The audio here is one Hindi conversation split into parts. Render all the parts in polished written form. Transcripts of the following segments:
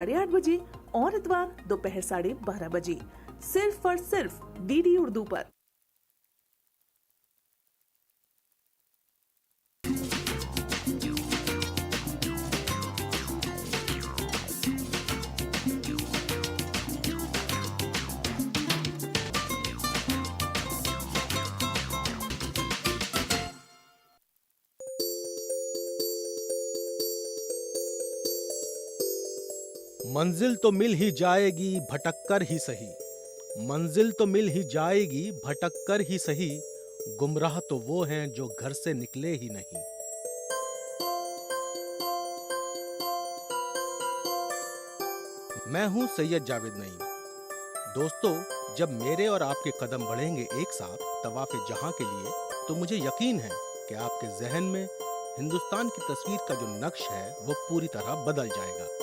8:30 और इतवार दोपहर 12:30 सिर्फ और सिर्फ डीडी उर्दू पर। मंजिल तो मिल ही जाएगी भटक कर ही सही, मंजिल तो मिल ही जाएगी भटक कर ही सही, गुमराह तो वो हैं जो घर से निकले ही नहीं। मैं हूं सैयद जावेद नईम। दोस्तों, जब मेरे और आपके कदम बढ़ेंगे एक साथ तवाफ़े जहां के लिए, तो मुझे यकीन है कि आपके जहन में हिंदुस्तान की तस्वीर का जो नक्श है वो पूरी तरह बदल जाएगा।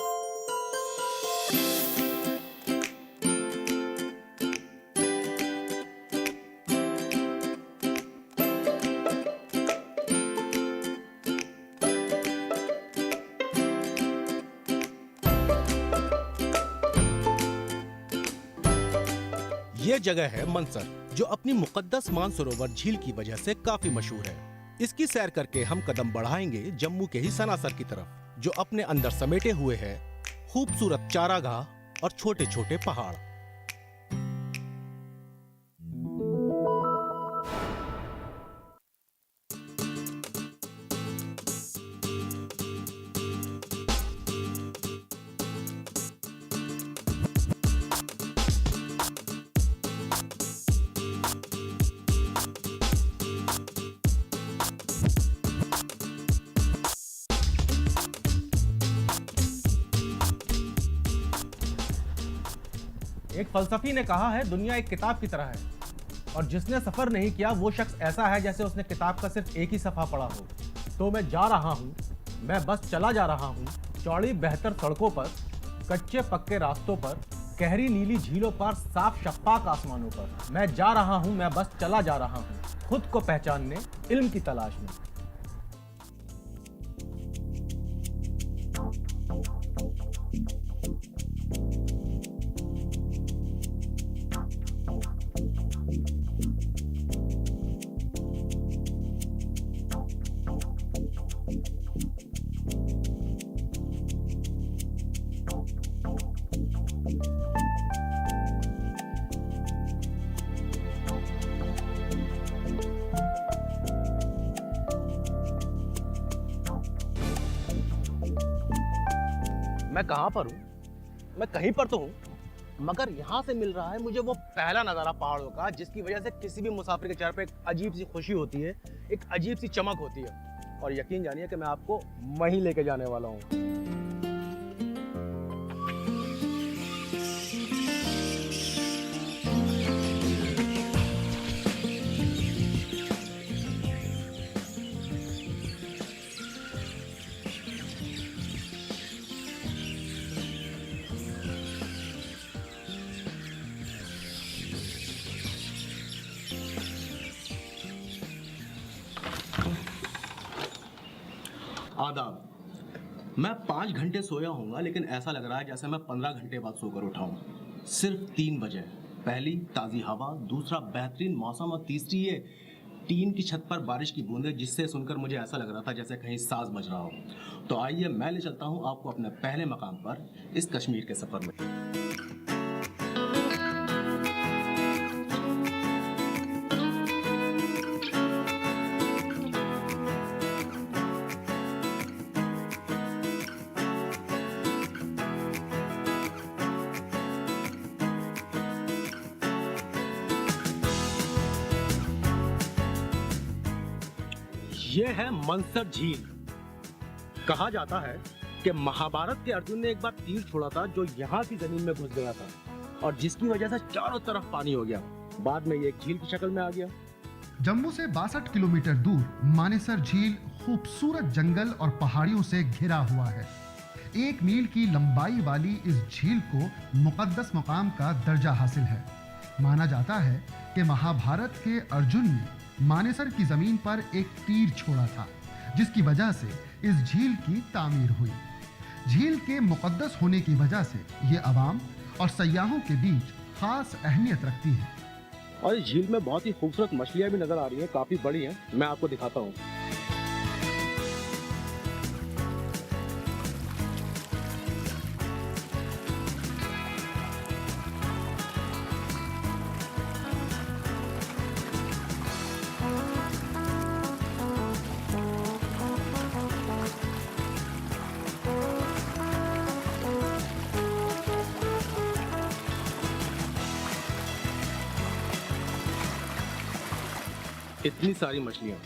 ये जगह है मंसर, जो अपनी मुकद्दस मानसरोवर झील की वजह से काफी मशहूर है। इसकी सैर करके हम कदम बढ़ाएंगे जम्मू के ही सनासर की तरफ, जो अपने अंदर समेटे हुए है खूबसूरत चारागाह और छोटे छोटे पहाड़। एक फलसफी ने कहा है, दुनिया एक किताब की तरह है, और जिसने सफर नहीं किया वो शख्स ऐसा है जैसे उसने किताब का सिर्फ एक ही सफा पढ़ा हो। तो मैं जा रहा हूँ, मैं बस चला जा रहा हूँ, चौड़ी बेहतर सड़कों पर, कच्चे पक्के रास्तों पर, गहरी नीली झीलों पर, साफ शफ्फाफ आसमानों पर। मैं जा रहा हूँ, मैं बस चला जा रहा हूँ, खुद को पहचानने, इल्म की तलाश में। मैं कहाँ पर हूँ? मैं कहीं पर तो हूँ, मगर यहाँ से मिल रहा है मुझे वो पहला नज़ारा पहाड़ों का, जिसकी वजह से किसी भी मुसाफिर के चेहरे पे एक अजीब सी खुशी होती है, एक अजीब सी चमक होती है। और यकीन जानिए कि मैं आपको वहीं लेके जाने वाला हूँ। आदाब। मैं 5 घंटे सोया हूँगा, लेकिन ऐसा लग रहा है जैसे मैं 15 घंटे बाद सोकर उठा हूँ। सिर्फ 3 वजह, पहली ताज़ी हवा, दूसरा बेहतरीन मौसम, और तीसरी ये टीन की छत पर बारिश की बूंदें, जिससे सुनकर मुझे ऐसा लग रहा था जैसे कहीं साज बज रहा हो। तो आइए मैं ले चलता हूँ आपको अपने पहले मकाम पर इस कश्मीर के सफ़र में। ये है मंसर झील। कहा जाता है कि महाभारत के अर्जुन ने एक बार तीर छोड़ा था जो यहाँ की जमीन में घुस गया था, और जिसकी वजह से चारों तरफ पानी हो गया। बाद में ये एक झील की शक्ल में आ गया। जम्मू से 62 किलोमीटर दूर मानेसर झील खूबसूरत जंगल और पहाड़ियों से घिरा हुआ है। 1 मील की लंबाई वाली इस झील को मुकद्दस मकाम का दर्जा हासिल है। माना जाता है कि महाभारत के अर्जुन ने मानेसर की जमीन पर एक तीर छोड़ा था, जिसकी वजह से इस झील की तामीर हुई। झील के मुकद्दस होने की वजह से ये अवाम और सयाहों के बीच खास अहमियत रखती है। और इस झील में बहुत ही खूबसूरत मछलियां भी नजर आ रही हैं, काफी बड़ी हैं। मैं आपको दिखाता हूँ। इतनी सारी मछलियां,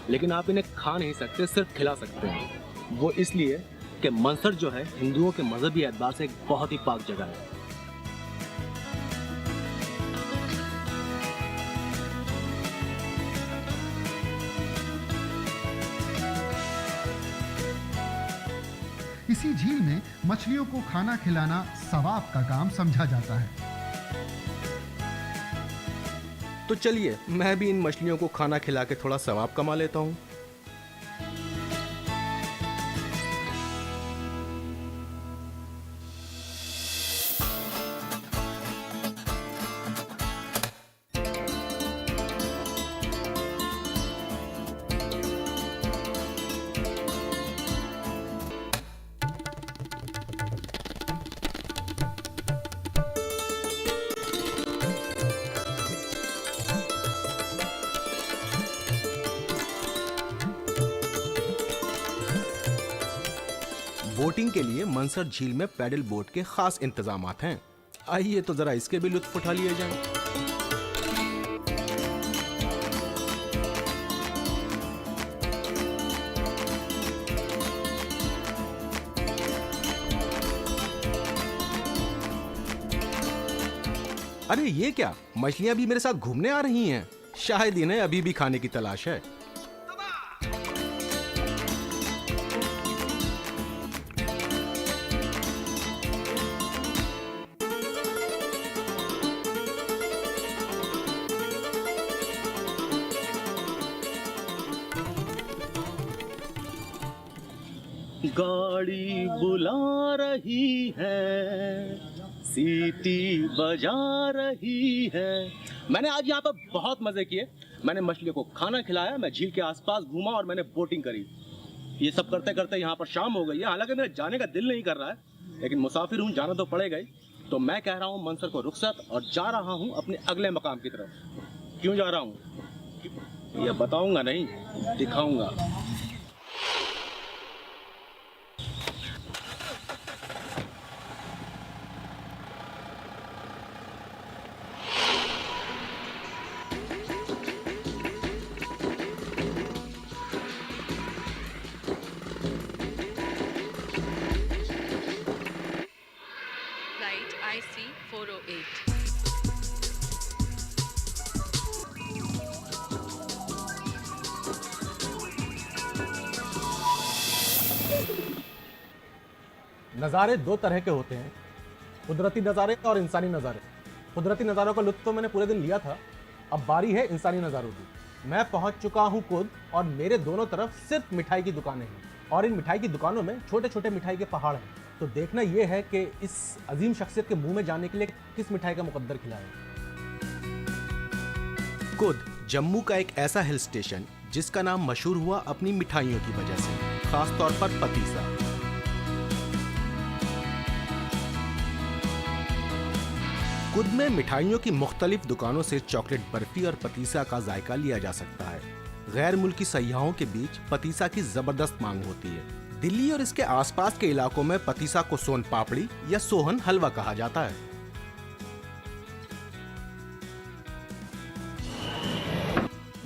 लेकिन आप इन्हें खा नहीं सकते, सिर्फ खिला सकते हैं। वो इसलिए कि मंसर जो है हिंदुओं के मजहबी एतबार से एक बहुत ही पाक जगह है। इसी झील में मछलियों को खाना खिलाना सवाब का काम समझा जाता है। तो चलिए मैं भी इन मछलियों को खाना खिला के थोड़ा सवाब कमा लेता हूँ। बोटिंग के लिए मंसर झील में पैडल बोट के खास इंतजामात हैं। आइए तो जरा इसके भी लुत्फ उठा लिए जाएं। अरे ये क्या, मछलियां भी मेरे साथ घूमने आ रही हैं। शायद इन्हें अभी भी खाने की तलाश है। गाड़ी बुला रही है, सीटी बजा रही है। मैंने आज यहाँ पर बहुत मजे किए। मैंने मछलियों को खाना खिलाया, मैं झील के आसपास घूमा और मैंने बोटिंग करी। ये सब करते करते यहाँ पर शाम हो गई है। हालांकि मेरा जाने का दिल नहीं कर रहा है, लेकिन मुसाफिर हूँ, जाना तो पड़ेगा ही। तो मैं कह रहा हूँ मंसर को रुखसत और जा रहा हूँ अपने अगले मकाम की तरफ। क्यों जा रहा हूँ ये बताऊंगा नहीं, दिखाऊंगा। Flight IC 408. नज़ारे दो तरह के होते हैं, कुदरती नज़ारे और इंसानी नज़ारे। कुदरती नज़ारों का लुत्फ तो मैंने पूरे दिन लिया था, अब बारी है इंसानी नज़ारों की। मैं पहुंच चुका हूं खुद और मेरे दोनों तरफ सिर्फ मिठाई की दुकानें हैं और इन मिठाई की दुकानों में छोटे छोटे मिठाई के पहाड़ हैं। तो देखना यह है कि इस अजीम शख्सियत के मुंह में जाने के लिए किस मिठाई का मुकद्दर खिलाएं। कुद जम्मू का एक ऐसा हिल स्टेशन जिसका नाम मशहूर हुआ अपनी मिठाइयों की वजह से, खास तौर पर पतीसा। कुद में मिठाइयों की मुख्तलिफ दुकानों से चॉकलेट बर्फी और पतीसा का जायका लिया जा सकता है। गैर मुल्की सयाहों के बीच पतीसा की जबरदस्त मांग होती है। दिल्ली और इसके आसपास के इलाकों में पतीसा को सोन पापड़ी या सोहन हलवा कहा जाता है।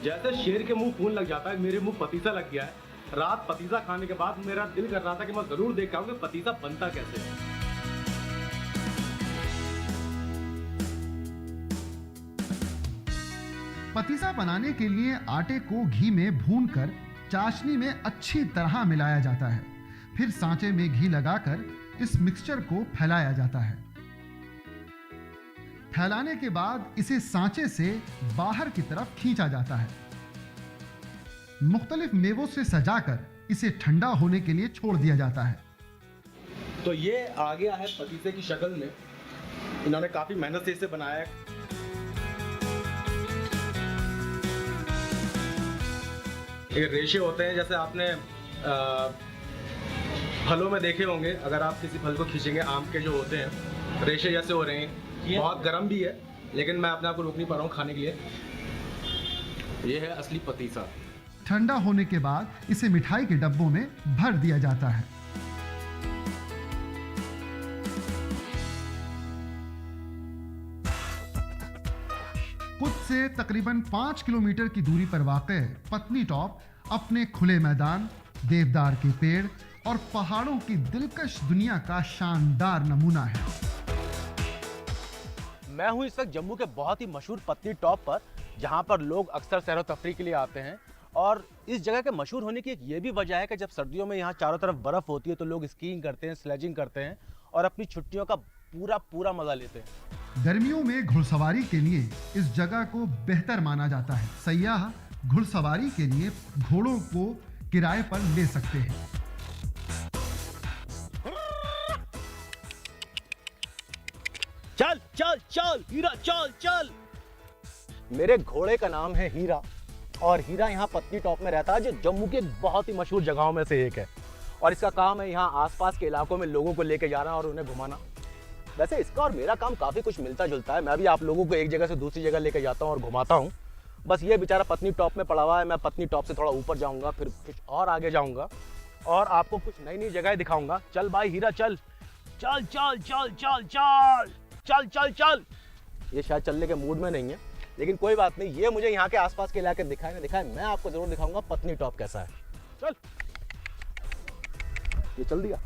जैसे शेर के मुंह खून लग जाता है, मेरे मुंह पतीसा लग गया है। रात पतीसा खाने के बाद मेरा दिल कर रहा था कि मैं जरूर देख के आऊं कि पतीसा बनता कैसे है। पतीसा बनाने के लिए आटे को घी में भूनकर चाशनी में अच्छी तरह मिलाया जाता है। फिर सांचे में घी लगाकर इस मिक्सचर को फैलाया जाता है। फैलाने के बाद इसे सांचे से बाहर की तरफ खींचा जाता है। मुख्तलिफ मेवों से सजाकर इसे ठंडा होने के लिए छोड़ दिया जाता है। तो ये आ गया है पतीसे की शक्ल में। इन्होंने काफ़ी मेहनत से इसे बनाया है। ये रेशे होते हैं, जैसे आपने फलों में देखे होंगे, अगर आप किसी फल को खींचेंगे, आम के जो होते हैं रेशे जैसे हो रहे हैं। बहुत गर्म भी है, लेकिन मैं अपने आप को रोक नहीं पा रहा हूँ खाने के लिए। ये है असली पतीसा। ठंडा होने के बाद इसे मिठाई के डब्बों में भर दिया जाता है। खुद से तकरीबन 5 किलोमीटर की दूरी पर वाक़ पत्नी टॉप अपने खुले मैदान, देवदार के पेड़ और पहाड़ों की दिलकश दुनिया का शानदार नमूना है। मैं हूं इस वक्त जम्मू के बहुत ही मशहूर पत्नी टॉप पर, जहां पर लोग अक्सर सैर व तफरी के लिए आते हैं। और इस जगह के मशहूर होने की एक ये भी वजह है कि जब सर्दियों में यहाँ चारों तरफ बर्फ़ होती है तो लोग स्कीइंग करते हैं, स्लेजिंग करते हैं और अपनी छुट्टियों का पूरा मज़ा लेते हैं। गर्मियों में घुड़सवारी के लिए इस जगह को बेहतर माना जाता है। सयाह घुड़सवारी के लिए घोड़ों को किराए पर ले सकते हैं। चल चल चल हीरा, चल चल। मेरे घोड़े का नाम है हीरा और हीरा यहाँ पत्नी टॉप में रहता है, जो जम्मू की एक बहुत ही मशहूर जगहों में से एक है। और इसका काम है यहाँ आसपास के इलाकों में लोगों को लेके जाना और उन्हें घुमाना। वैसे इसका और मेरा काम काफ़ी कुछ मिलता जुलता है। मैं भी आप लोगों को एक जगह से दूसरी जगह लेके जाता हूँ और घुमाता हूँ। बस ये बेचारा पत्नी टॉप में पड़ा हुआ है। मैं पत्नी टॉप से थोड़ा ऊपर जाऊँगा, फिर कुछ और आगे जाऊँगा और आपको कुछ नई नई जगह दिखाऊँगा। चल भाई हीरा, चल चल चल चल चल चल चल चल चल। ये शायद चलने के मूड में नहीं है, लेकिन कोई बात नहीं। ये मुझे यहाँ के आसपास के इलाके दिखाए ना दिखाए, मैं आपको जरूर दिखाऊंगा पत्नी टॉप कैसा है। चल, ये चल दिया।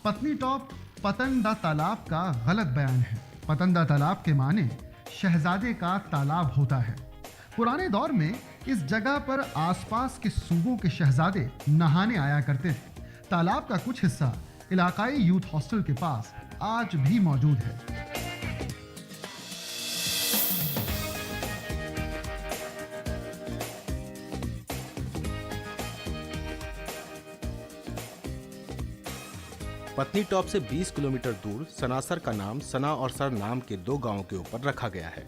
पत्नी टॉप पतंदा तालाब का गलत बयान है। पतंदा तालाब के माने शहजादे का तालाब होता है। पुराने दौर में इस जगह पर आसपास के सूबों के शहजादे नहाने आया करते थे। तालाब का कुछ हिस्सा इलाकाई यूथ हॉस्टल के पास आज भी मौजूद है। पत्नी टॉप से 20 किलोमीटर दूर सनासर का नाम सना और सर नाम के दो गांवों के ऊपर रखा गया है।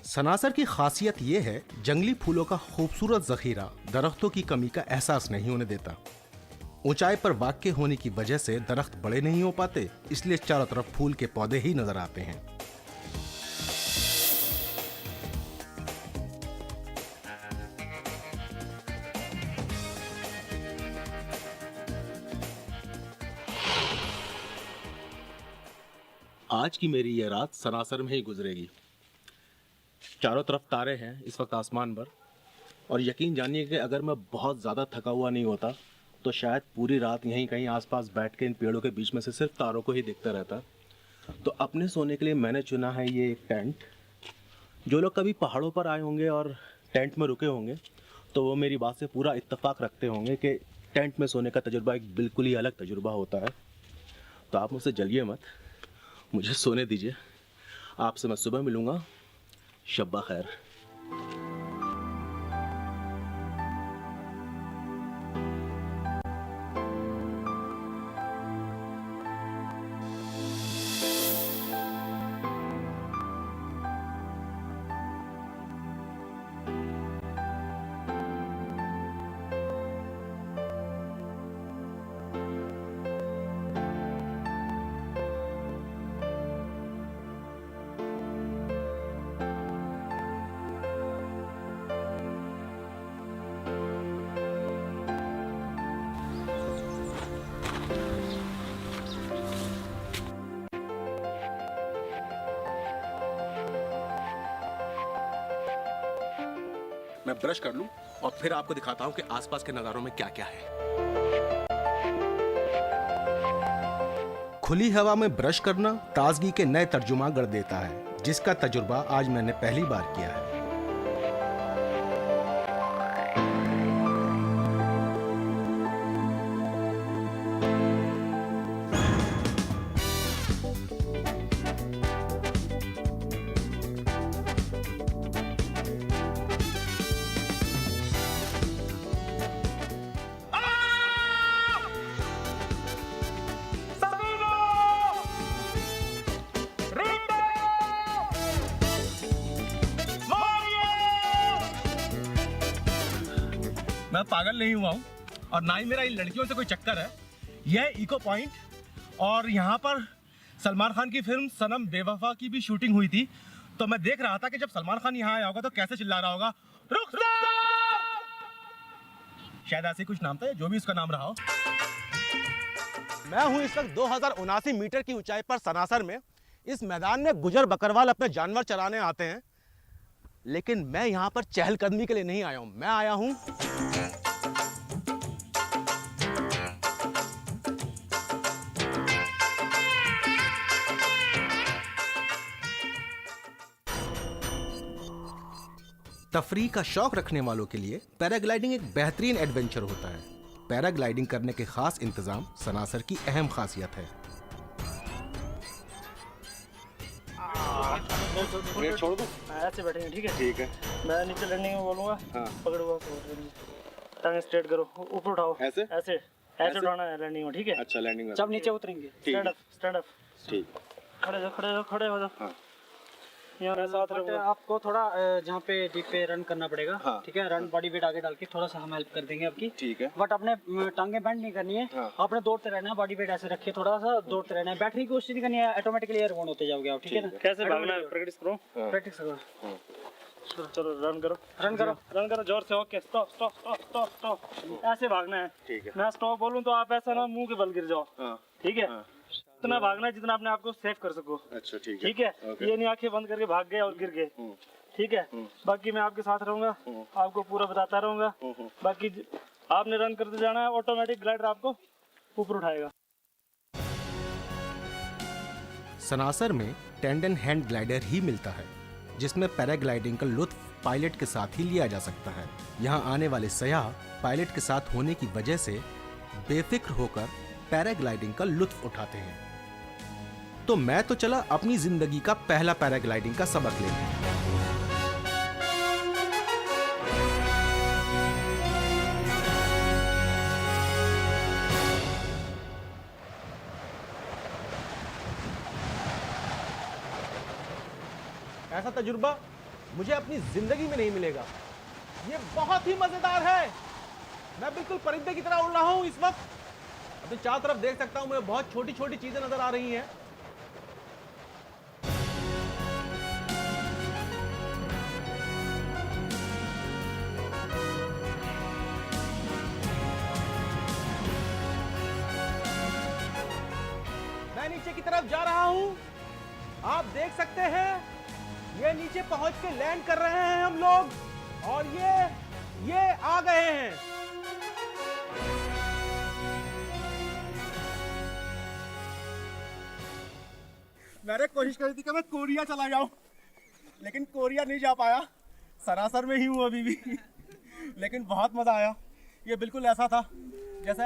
सनासर की खासियत यह है, जंगली फूलों का खूबसूरत जखीरा दरख्तों की कमी का एहसास नहीं होने देता। ऊंचाई पर वाक़ होने की वजह से दरख्त बड़े नहीं हो पाते, इसलिए चारों तरफ फूल के पौधे ही नजर आते हैं। आज की मेरी यह रात सनासर में ही गुजरेगी। चारों तरफ तारे हैं इस वक्त आसमान पर, और यकीन जानिए कि अगर मैं बहुत ज़्यादा थका हुआ नहीं होता तो शायद पूरी रात यहीं कहीं आसपास बैठ के इन पेड़ों के बीच में से सिर्फ तारों को ही देखता रहता। तो अपने सोने के लिए मैंने चुना है ये एक टेंट। जो लोग कभी पहाड़ों पर आए होंगे और टेंट में रुके होंगे तो वो मेरी बात से पूरा इत्तेफाक रखते होंगे कि टेंट में सोने का तजुर्बा एक बिल्कुल ही अलग तजुर्बा होता है। तो आप मुझसे जलिए मत, मुझे सोने दीजिए। आपसे मैं सुबह मिलूँगा। शब्बा खैर। मैं ब्रश कर लूं और फिर आपको दिखाता हूं कि आसपास के नज़ारों में क्या क्या है। खुली हवा में ब्रश करना ताजगी के नए तर्जुमा गढ़ देता है, जिसका तजुर्बा आज मैंने पहली बार किया है। मैं पागल नहीं हुआ हूँ और ना ही मेरा इन लड़कियों से कोई चक्कर है। यह इको पॉइंट और यहाँ पर सलमान खान की फिल्म सनम बेवफा की भी शूटिंग हुई थी। तो मैं देख रहा था कि जब सलमान खान यहाँ आया होगा तो कैसे चिल्ला रहा होगा, रुखसार! शायद ऐसे कुछ नाम था, जो भी उसका नाम रहा हो। मैं हूँ इस वक्त 2079 मीटर की ऊंचाई पर सनासर में। इस मैदान में गुजर बकरवाल अपने जानवर चराने आते हैं, लेकिन मैं यहाँ पर चहलकदमी के लिए नहीं आया हूँ। मैं आया हूँ तफरीह का शौक रखने वालों के लिए पैराग्लाइडिंग एक बेहतरीन एडवेंचर होता है। पैराग्लाइडिंग करने के खास इंतजाम सनासर की अहम खासियत है। छोड़ दो, ऐसे बैठेंगे, ठीक है? ठीक है। मैं नीचे लैंडिंग में बोलूंगा, पकड़ो, टांग स्ट्रेट करो, ऊपर उठाओ, ऐसे ऐसे ऐसे उठाना है लैंडिंग में, ठीक है? अच्छा, लैंडिंग में जब नीचे उतरेंगे, स्टैंड अप, स्टैंड अप, ठीक। खड़े हो जाओ। यहाँ साथ रहो। आपको थोड़ा जहाँ पे डीप पे रन करना पड़ेगा, ठीक है? रन बॉडी वेट आगे डाल के थोड़ा सा हम हेल्प कर देंगे आपकी, ठीक है? बट अपने टांगे बेंड नहीं करनी है, आपने दौड़ते रहना है, बॉडी वेट ऐसे रखिए, थोड़ा सा दौड़ते रहना है, बैटरी की कोशिश नहीं करनी है, ऑटोमेटिकली एयरबोर्न होते जाओगे आप, ठीक है ना? कैसे भागना है प्रैक्टिस करो, प्रैक्टिस करो। चलो रन करो जोर से। Okay, stop stop stop stop stop, ऐसे भागना है, ठीक है? मैं स्टॉप बोलूँ तो आप ऐसा ना मुंह के बल गिर जाओ, ठीक है? इतना भागना है जितना अपने आप को सेव कर सको। अच्छा, ठीक है? ये नहीं आंखें बंद करके भाग गए और गिर गए, ठीक है? बाकी मैं आपके साथ रहूंगा, आपको पूरा बताता रहूंगा। बाकी आपने रन करते जाना है, ऑटोमेटिक ग्लाइडर आपको ऊपर उठाएगा। सनासर में टेंडन हैंड ग्लाइडर ही मिलता है, जिसमें पैराग्लाइडिंग का लुत्फ पायलट के साथ ही लिया जा सकता है। यहाँ आने वाले सयाह पायलट के साथ होने की वजह से बेफिक्र होकर पैराग्लाइडिंग का लुत्फ उठाते हैं। तो मैं तो चला अपनी जिंदगी का पहला पैराग्लाइडिंग का सबक लेने। ऐसा तजुर्बा मुझे अपनी जिंदगी में नहीं मिलेगा। ये बहुत ही मजेदार है। मैं बिल्कुल परिंदे की तरह उड़ रहा हूं इस वक्त। अपने चारों तरफ देख सकता हूं, मुझे बहुत छोटी छोटी चीजें नजर आ रही हैं। मैं नीचे की तरफ जा रहा हूं, आप देख सकते हैं। ये नीचे पहुंच के लैंड कर रहे हैं हम लोग, और ये आ गए हैं। मैंने कोशिश करी थी कि मैं कोरिया चला जाऊं, लेकिन कोरिया नहीं जा पाया। सरासर में ही हूं अभी भी। लेकिन बहुत मजा आया। ये बिल्कुल ऐसा था जैसे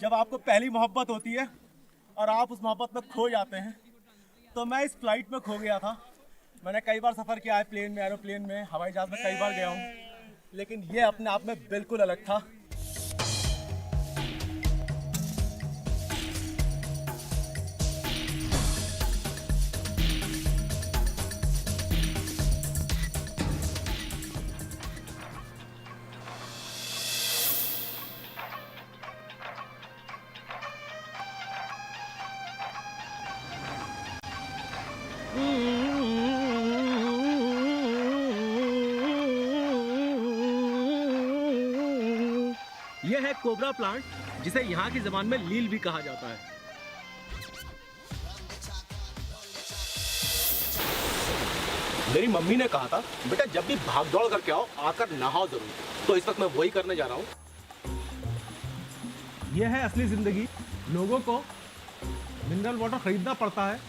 जब आपको पहली मोहब्बत होती है और आप उस मोहब्बत में खो जाते हैं। तो मैं इस फ्लाइट में खो गया था। मैंने कई बार सफ़र किया है, प्लेन में, एरोप्लेन में, हवाई जहाज़ में कई बार गया हूँ, लेकिन ये अपने आप में बिल्कुल अलग था। यह है कोबरा प्लांट, जिसे यहाँ की जबान में लील भी कहा जाता है। मेरी मम्मी ने कहा था, बेटा जब भी भाग दौड़ करके आओ, आकर नहाओ जरूर। तो इस वक्त मैं वही करने जा रहा हूँ। यह है असली जिंदगी। लोगों को मिनरल वाटर खरीदना पड़ता है,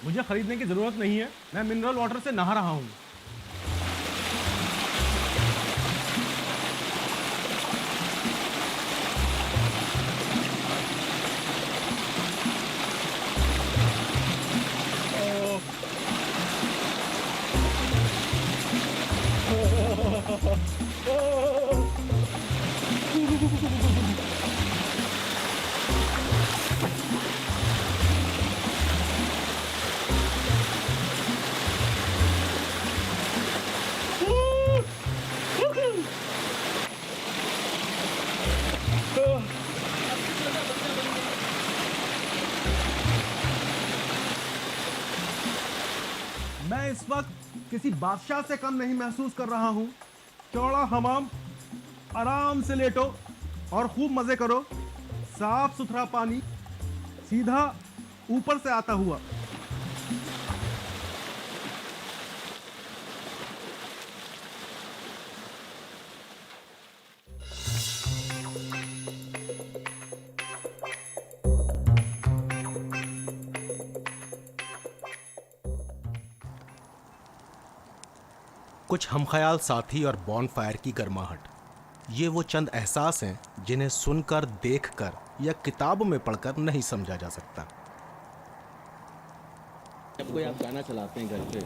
मुझे खरीदने की जरूरत नहीं है। मैं मिनरल वाटर से नहा रहा हूँ। मैं इस वक्त किसी बादशाह से कम नहीं महसूस कर रहा हूं। चौड़ा हमाम, आराम से लेटो और खूब मजे करो। साफ सुथरा पानी सीधा ऊपर से आता हुआ। कुछ हमख्याल साथी और बॉनफायर की गर्माहट, ये वो चंद एहसास हैं जिन्हें सुनकर, देखकर या किताब में पढ़कर नहीं समझा जा सकता। जब कोई आप गाना चलाते हैं घर पे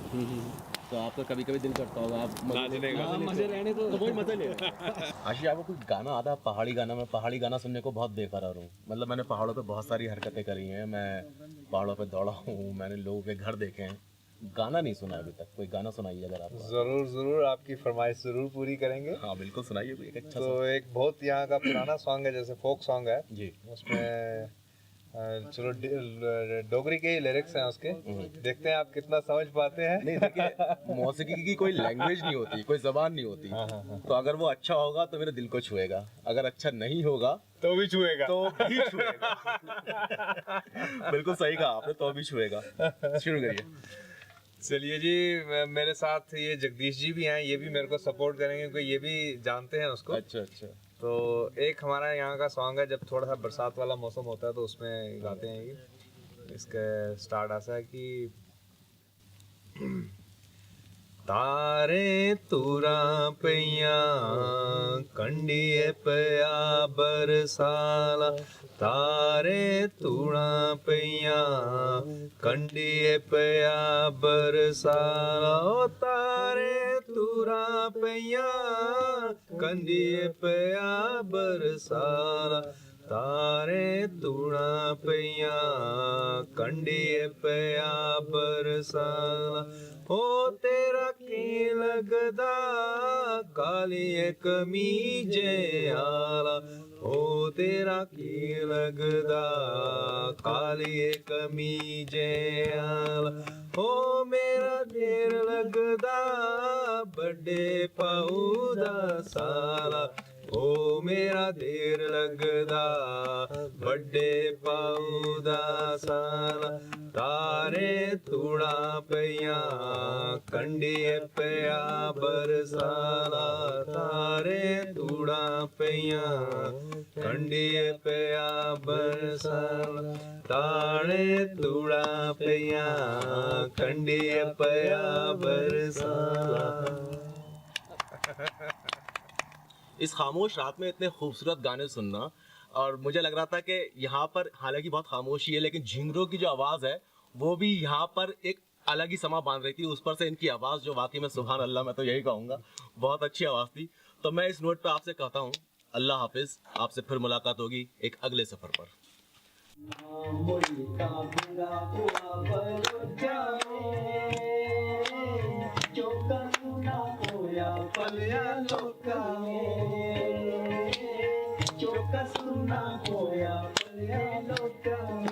तो आपका कभी कभी दिल करता होगा आप मजे रहने तो वही मजा ले। आशी, आपको कोई गाना आता है पहाड़ी गाना? मैं पहाड़ी गाना सुनने को बहुत बेकरार हूँ। मतलब मैंने पहाड़ों पे बहुत सारी हरकतें करी हैं, मैं पहाड़ों पे दौड़ा हूँ, मैंने लोगों के घर देखे हैं, गाना नहीं सुना अभी तक। कोई गाना सुनाइए अगर आप। जरूर जरूर, आपकी फरमाइश जरूर पूरी करेंगे। हाँ बिल्कुल सुनाइए कोई एक अच्छा तो एक बहुत यहाँ का पुराना सॉन्ग है, जैसे फोक सॉन्ग है जी। उसमें चलो डोगरी के ही लिरिक्स हैं उसके, देखते हैं आप कितना समझ पाते हैं। नहीं देखिए, मौसीकी की कोई लैंग्वेज नहीं होती, कोई जबान नहीं होती। तो अगर वो अच्छा होगा तो मेरे दिल को छुएगा, अगर अच्छा नहीं होगा तो भी छुएगा, तो भी छुएगा। बिल्कुल सही कहा आपने, तो भी छुएगा। शुरू करिए। चलिए जी, मेरे साथ ये जगदीश जी भी हैं, ये भी मेरे को सपोर्ट करेंगे क्योंकि ये भी जानते हैं उसको। अच्छा अच्छा। तो एक हमारा यहाँ का सॉन्ग है, जब थोड़ा सा बरसात वाला मौसम होता है तो उसमें गाते हैं ये। इसका स्टार्ट ऐसा है कि तारे तुरा पिया कंडिए पया बरसाला, तारे तुरा पिया कंडिए पया बरसाला, ओ तारे तुरा पिया कंडिए पया बरसाला, तारे तुरा पिया कंडिए पया बरसाला, ओ तेरा की लगदा काली कमीजे आला, ओ तेरा की लगदा काली कमीजे आला, ओ मेरा देर लगदा बड़े पाऊदा साला, ओ मेरा देर लगदा बड़े पाऊदा साला, तारे तुड़ा पिया कंडिए पिया बरसाला, तारे तुड़ा पिया कंडिए पिया बरसाला, तारे तुड़ा पिया कंडिए पिया बरसाला। इस खामोश रात में इतने खूबसूरत गाने सुनना, और मुझे लग रहा था कि यहाँ पर हालांकि बहुत खामोशी है लेकिन झिंगरों की जो आवाज़ है वो भी यहाँ पर एक अलग ही समा बांध रही थी। उस पर से इनकी आवाज़ जो वाकई में सुभान अल्लाह, मैं तो यही कहूँगा, बहुत अच्छी आवाज़ थी। तो मैं इस नोट पर आपसे कहता हूँ अल्लाह हाफिज़, आपसे फिर मुलाकात होगी एक अगले सफ़र पर। Choca suna hoya palya loka